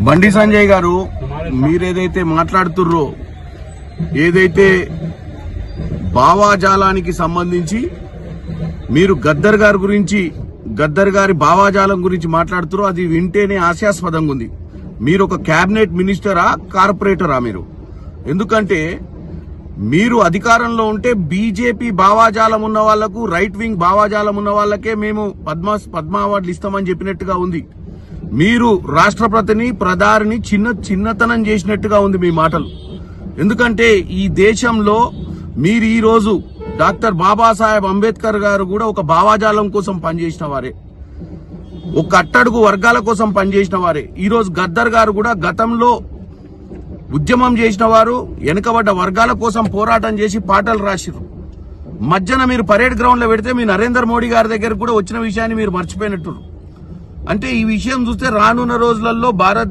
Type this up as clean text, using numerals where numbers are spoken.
బండి సంజయ్ గారు, మీరేదైతే మాట్లాడుతుర్రో, ఏదైతే భావాజాలానికి సంబంధించి మీరు గద్దర్ గారి గురించి, గద్దర్ గారి భావాజాలం గురించి మాట్లాడుతుర్రో, అది వింటేనే హాస్యాస్పదంగా ఉంది. మీరు ఒక క్యాబినెట్ మినిస్టరా, కార్పొరేటరా? మీరు ఎందుకంటే మీరు అధికారంలో ఉంటే బీజేపీ భావాజాలం ఉన్న వాళ్లకు, రైట్ వింగ్ భావాజాలం ఉన్న వాళ్ళకే మేము పద్మ అవార్డులు ఇస్తామని చెప్పినట్టుగా ఉంది. మీరు రాష్ట్రపతిని, ప్రధాని చిన్నతనం చేసినట్టుగా ఉంది మీ మాటలు. ఎందుకంటే ఈ దేశంలో మీరు ఈ రోజు డాక్టర్ బాబాసాహెబ్ అంబేద్కర్ గారు కూడా ఒక భావాజాలం కోసం పనిచేసిన వారే, ఒక అట్టడుగు వర్గాల కోసం పనిచేసిన వారే. ఈ రోజు గద్దర్ గారు కూడా గతంలో ఉద్యమం చేసిన వారు, వెనుకబడ్డ వర్గాల కోసం పోరాటం చేసి పాటలు రాసిరు. మధ్యన మీరు పరేడ్ గ్రౌండ్ లో పెడితే మీ నరేంద్ర మోడీ గారి దగ్గర కూడా వచ్చిన విషయాన్ని మీరు మర్చిపోయినట్టు. అంటే ఈ విషయం చూస్తే రానున్న రోజులలో భారత్